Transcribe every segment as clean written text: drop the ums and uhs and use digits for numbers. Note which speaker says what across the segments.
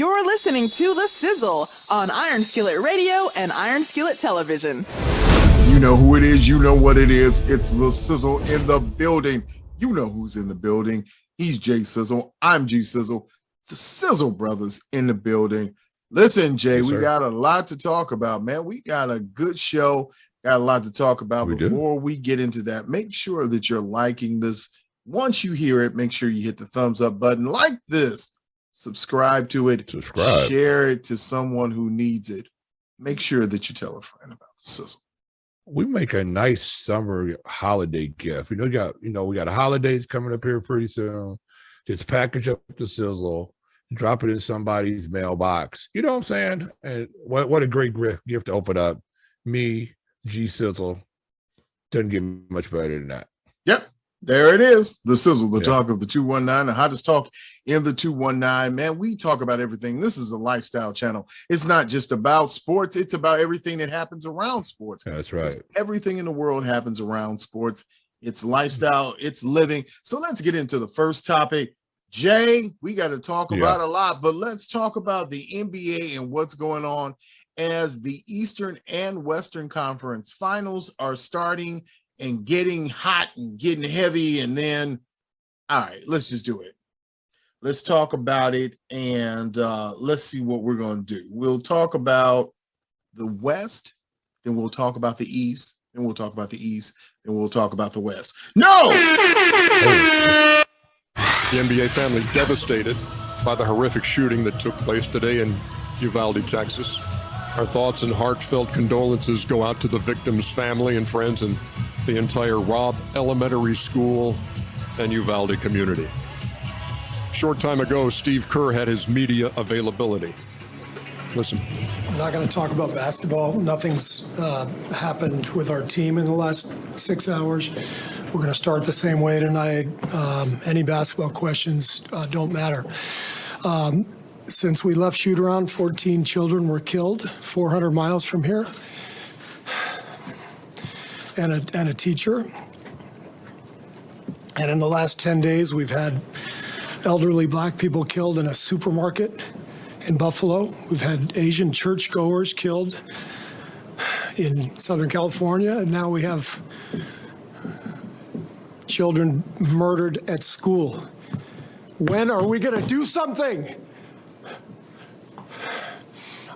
Speaker 1: You're listening to The Sizzle on Iron Skillet Radio and Iron Skillet Television.
Speaker 2: You know who it is. You know what it is. It's The Sizzle in the building. You know who's in the building. He's Jay Sizzle. I'm G Sizzle. The Sizzle brothers in the building. Listen, Jay,
Speaker 3: yes,
Speaker 2: we got a lot to talk about, man. We got a good show. Got a lot to talk about. Before we get into that, make sure that you're liking this. Once you hear it, make sure you hit the thumbs up button. Like this. Subscribe to it. Share it to someone who needs it. Make sure that you tell a friend about the Sizzle.
Speaker 3: We make a nice summer holiday gift. We got holidays coming up here pretty soon. Just package up the Sizzle, drop it in somebody's mailbox. You know what I'm saying? And what a great gift to open up. Me, G Sizzle. Doesn't get much better than that.
Speaker 2: Yep. There it is. The Sizzle, the talk of the 219, the hottest talk in the 219. Man, we talk about everything. This is a lifestyle channel. It's not just about sports. It's about everything that happens around sports.
Speaker 3: That's right.
Speaker 2: Everything in the world happens around sports. It's lifestyle. It's living. So let's get into the first topic. Jay, we got to talk about a lot, but let's talk about the NBA and what's going on as the Eastern and Western Conference finals are starting and getting hot and getting heavy. And then, all right, let's just do it. Let's talk about it. And let's see what we're going to do. We'll talk about the West, then we'll talk about the East, then we'll talk about the East, then we'll talk about the West. No!
Speaker 4: The NBA family devastated by the horrific shooting that took place today in Uvalde, Texas. Our thoughts and heartfelt condolences go out to the victims' family and friends and the entire Robb Elementary School and Uvalde community. Short time ago, Steve Kerr had his media availability. Listen.
Speaker 5: I'm not going to talk about basketball. Nothing's happened with our team in the last 6 hours. We're going to start the same way tonight. Any basketball questions don't matter. Since we left shoot-around, 14 children were killed 400 miles from here, and a teacher. And in the last 10 days, we've had elderly black people killed in a supermarket in Buffalo. We've had Asian churchgoers killed in Southern California, and now we have children murdered at school. When are we going to do something?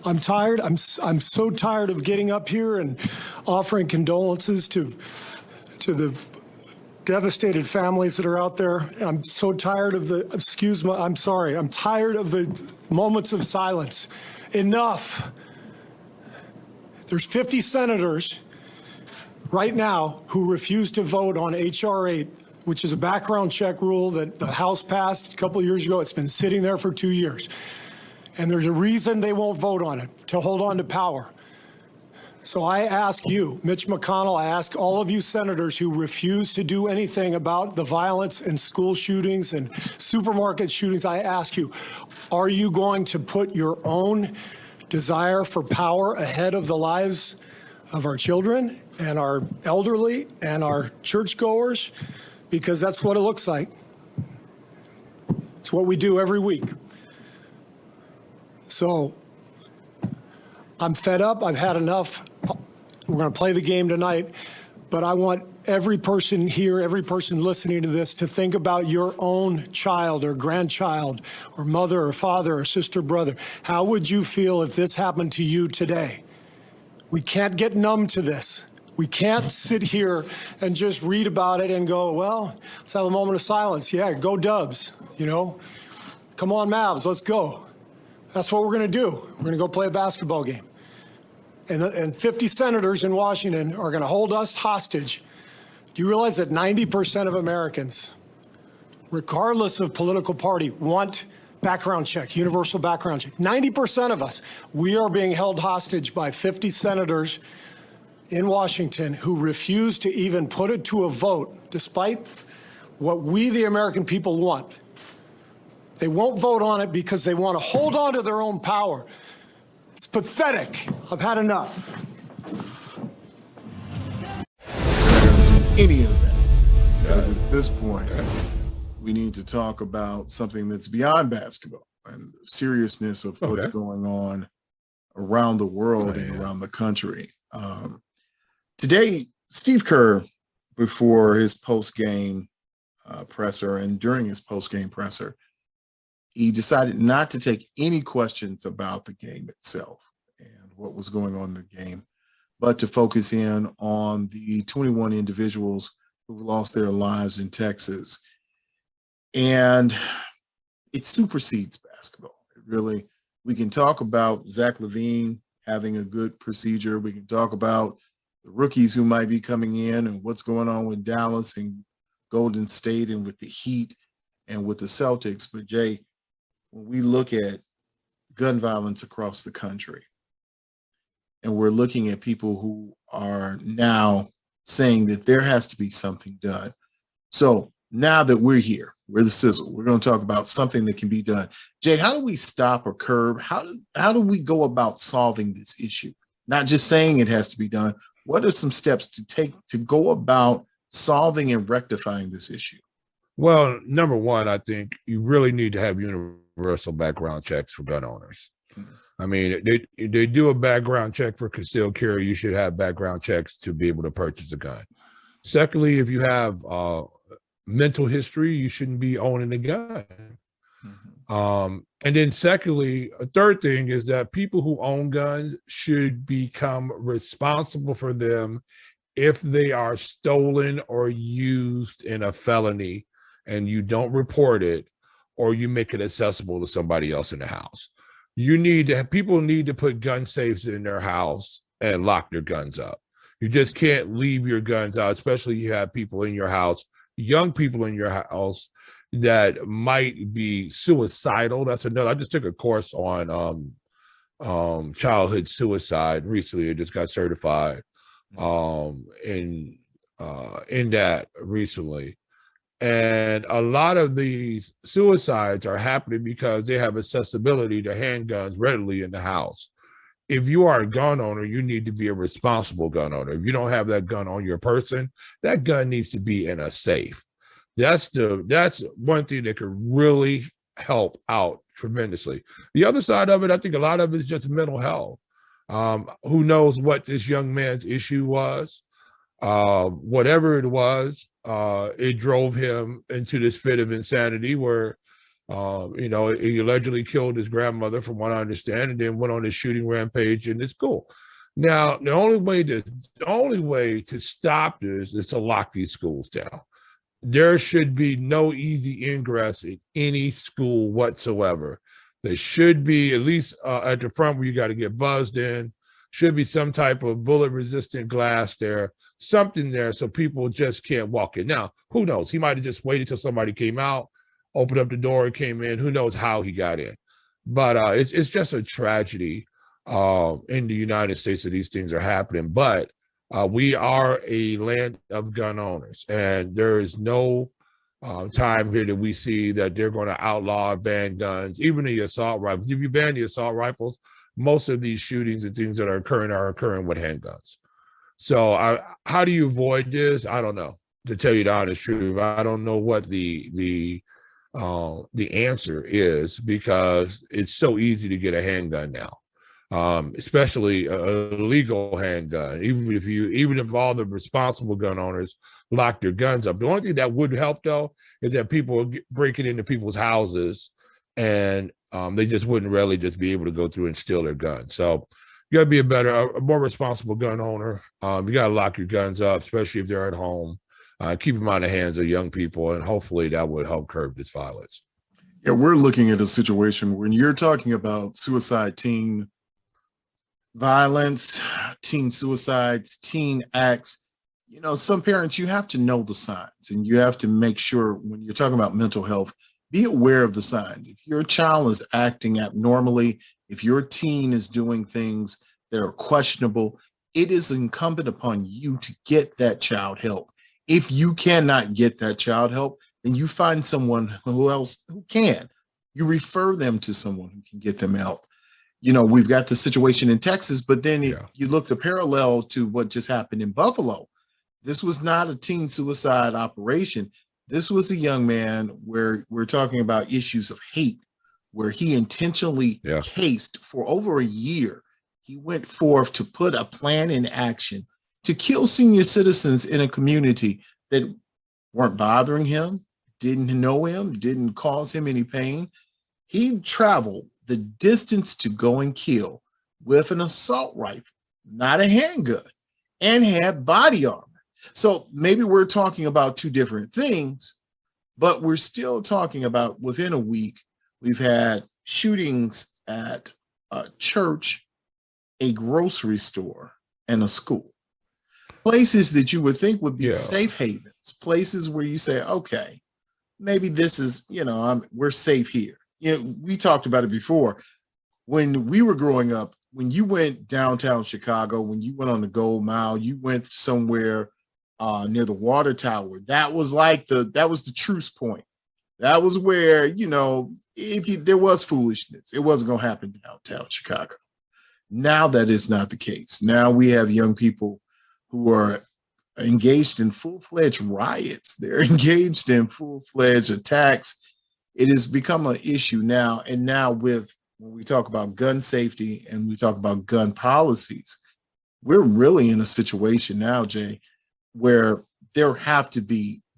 Speaker 5: I'm tired. I'm so tired of getting up here and offering condolences to the devastated families that are out there. I'm so tired of I'm tired of the moments of silence. Enough. There's 50 senators right now who refuse to vote on H.R. 8, which is a background check rule that the House passed a couple of years ago. It's been sitting there for 2 years. And there's a reason they won't vote on it, to hold on to power. So I ask you, Mitch McConnell, I ask all of you senators who refuse to do anything about the violence and school shootings and supermarket shootings, I ask you, are you going to put your own desire for power ahead of the lives of our children and our elderly and our churchgoers? Because that's what it looks like. It's what we do every week. So I'm fed up. I've had enough. We're going to play the game tonight, but I want every person here, every person listening to this to think about your own child or grandchild or mother or father or sister, brother. How would you feel if this happened to you today? We can't get numb to this. We can't sit here and just read about it and go, well, let's have a moment of silence. Yeah, go Dubs, you know. Come on, Mavs, let's go. That's what we're going to do. We're going to go play a basketball game. And 50 senators in Washington are going to hold us hostage. Do you realize that 90% of Americans, regardless of political party, want background check, universal background check? 90% of us, we are being held hostage by 50 senators in Washington who refuse to even put it to a vote, despite what we, the American people, want. They won't vote on it because they want to hold on to their own power. It's pathetic. I've had enough.
Speaker 2: Any of that. Because at this point, we need to talk about something that's beyond basketball. and the seriousness of what's
Speaker 3: Okay.
Speaker 2: going on around the world and around the country. Today, Steve Kerr, before his post-game presser and during his post-game presser, he decided not to take any questions about the game itself and what was going on in the game, but to focus in on the 21 individuals who lost their lives in Texas. And it supersedes basketball. It really, we can talk about Zach LaVine having a good procedure. We can talk about the rookies who might be coming in and what's going on with Dallas and Golden State and with the Heat and with the Celtics. But Jay, when we look at gun violence across the country, and we're looking at people who are now saying that there has to be something done. So now that we're here, we're the sizzle, we're going to talk about something that can be done. Jay, how do we stop or curb? How do we go about solving this issue? Not just saying it has to be done. What are some steps to take to go about solving and rectifying this issue?
Speaker 3: Well, number one, I think you really need to have universal background checks for gun owners. I mean, they do a background check for concealed carry. You should have background checks to be able to purchase a gun. Secondly, if you have mental history, you shouldn't be owning a gun. And then secondly, a third thing is that people who own guns should become responsible for them if they are stolen or used in a felony and you don't report it or you make it accessible to somebody else in the house. You need to have, people need to put gun safes in their house and lock their guns up. You just can't leave your guns out, especially you have people in your house, young people in your house that might be suicidal. That's another. I just took a course on childhood suicide recently. I just got certified in that recently. And a lot of these suicides are happening because they have accessibility to handguns readily in the house. If you are a gun owner, you need to be a responsible gun owner. If you don't have that gun on your person, that gun needs to be in a safe. That's one thing that could really help out tremendously. The other side of it, I think a lot of it is just mental health. Who knows what this young man's issue was? Whatever it was, it drove him into this fit of insanity where, he allegedly killed his grandmother, from what I understand, and then went on his shooting rampage in his school. Now, the only way to stop this is to lock these schools down. There should be no easy ingress in any school whatsoever. There should be, at least at the front where you got to get buzzed in, should be some type of bullet-resistant glass there, something there so people just can't walk in. Now, who knows? He might have just waited till somebody came out, opened up the door and came in. Who knows how he got in? But it's just a tragedy in the United States that these things are happening. But we are a land of gun owners, and there is no time here that we see that they're going to outlaw or ban guns, even the assault rifles. If you ban the assault rifles, most of these shootings and things that are occurring with handguns. So how do you avoid this? I don't know. To tell you the honest truth, I don't know what the answer is, because it's so easy to get a handgun now. Especially a legal handgun, even if all the responsible gun owners lock their guns up. The only thing that would help, though, is that people are breaking into people's houses and they just wouldn't really just be able to go through and steal their guns. So you got to be a more responsible gun owner. You got to lock your guns up, especially if they're at home. Keep them out of the hands of young people, and hopefully that would help curb this violence.
Speaker 2: Yeah, we're looking at a situation when you're talking about suicide, teen violence, teen suicides, teen acts. Some parents, you have to know the signs, and you have to make sure when you're talking about mental health, be aware of the signs. If your child is acting abnormally, if your teen is doing things that are questionable, it is incumbent upon you to get that child help. If you cannot get that child help, then you find someone who can. You refer them to someone who can get them help. We've got the situation in Texas, but then you look the parallel to what just happened in Buffalo. This was not a teen suicide operation. This was a young man where we're talking about issues of hate, where he intentionally cased for over a year. He went forth to put a plan in action to kill senior citizens in a community that weren't bothering him, didn't know him, didn't cause him any pain. He traveled the distance to go and kill with an assault rifle, not a handgun, and had body armor. So maybe we're talking about two different things, but we're still talking about within a week, we've had shootings at a church, a grocery store, and a school. Places that you would think would be safe havens, places where you say, okay, maybe this is, we're safe here. We talked about it before. When we were growing up, when you went downtown Chicago, when you went on the Gold Mile, you went somewhere near the water tower. That was the truce point. That was where, there was foolishness, it wasn't going to happen downtown Chicago. Now that is not the case. Now we have young people who are engaged in full-fledged riots. They're engaged in full-fledged attacks. It has become an issue now. And now when we talk about gun safety and we talk about gun policies, we're really in a situation now, Jay, where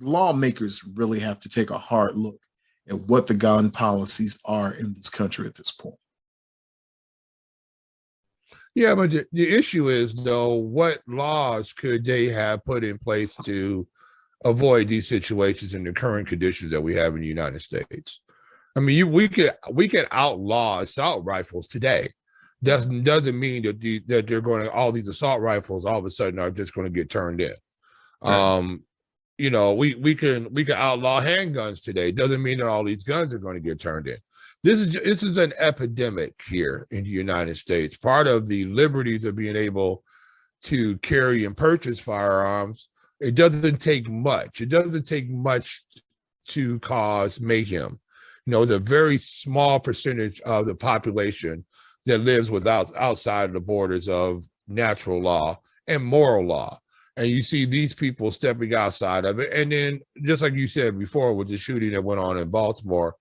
Speaker 2: lawmakers really have to take a hard look at what the gun policies are in this country at this point.
Speaker 3: Yeah, but the issue is, though, what laws could they have put in place to avoid these situations in the current conditions that we have in the United States? I mean, we could outlaw assault rifles today. Doesn't mean that they're going to, all these assault rifles all of a sudden are just going to get turned in. Right. We can outlaw handguns today. Doesn't mean that all these guns are going to get turned in. This is an epidemic here in the United States. Part of the liberties of being able to carry and purchase firearms, it doesn't take much. It doesn't take much to cause mayhem. It's a very small percentage of the population that lives outside of the borders of natural law and moral law. And you see these people stepping outside of it. And then, just like you said before, with the shooting that went on in Baltimore,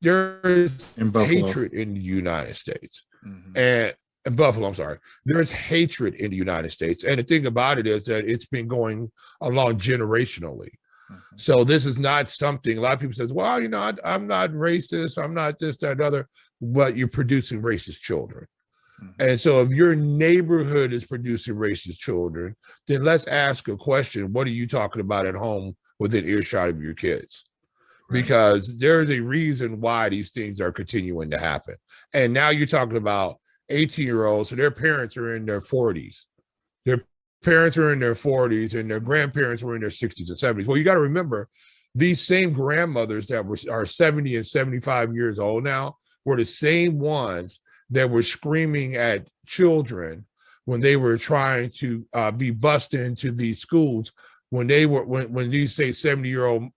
Speaker 3: there's hatred in the United States. Mm-hmm. And in Buffalo, I'm sorry. There's hatred in the United States. And the thing about it is that it's been going along generationally. Mm-hmm. So this is not something, a lot of people says, well, I'm not racist. I'm not this, that, and other, but you're producing racist children. Mm-hmm. And so if your neighborhood is producing racist children, then let's ask a question. What are you talking about at home within earshot of your kids? Because there's a reason why these things are continuing to happen. And now you're talking about 18-year-olds, so their parents are in their 40s. Their parents are in their 40s and their grandparents were in their 60s and 70s. Well, you got to remember, these same grandmothers that are 70 and 75 years old now were the same ones that were screaming at children when they were trying to be bussed into these schools. When these say 70-year-old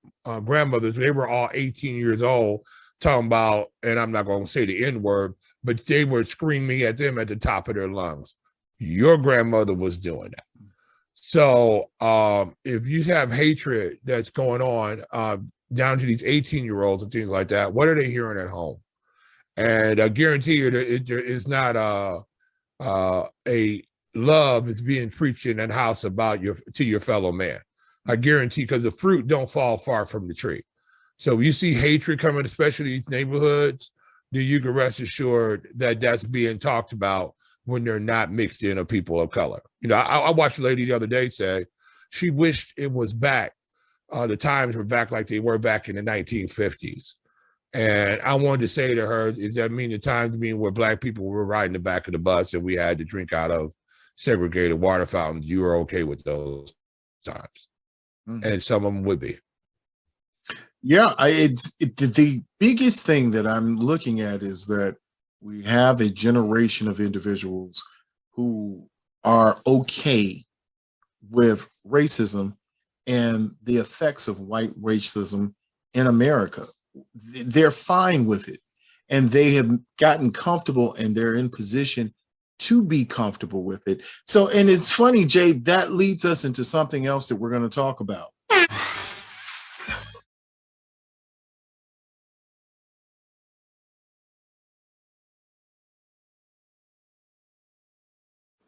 Speaker 3: grandmothers, they were all 18 years old, talking about, and I'm not going to say the N-word, but they were screaming at them at the top of their lungs. Your grandmother was doing that. So if you have hatred that's going on down to these 18-year-olds and things like that, what are they hearing at home? And I guarantee you that there is not a love is being preached in that house about to your fellow man. I guarantee, because the fruit don't fall far from the tree. So if you see hatred coming, especially in these neighborhoods, then you can rest assured that that's being talked about when they're not mixed in of people of color. I watched a lady the other day say she wished it was back. The times were back like they were back in the 1950s. And I wanted to say to her, does that mean the times mean where Black people were riding the back of the bus and we had to drink out of segregated water fountains? You were okay with those times? Mm-hmm. And some of them would be.
Speaker 2: Yeah, the biggest thing that I'm looking at is that we have a generation of individuals who are okay with racism and the effects of white racism in America. They're fine with it, and they have gotten comfortable, and they're in position to be comfortable with it. So, and it's funny, Jay, that leads us into something else that we're going to talk about.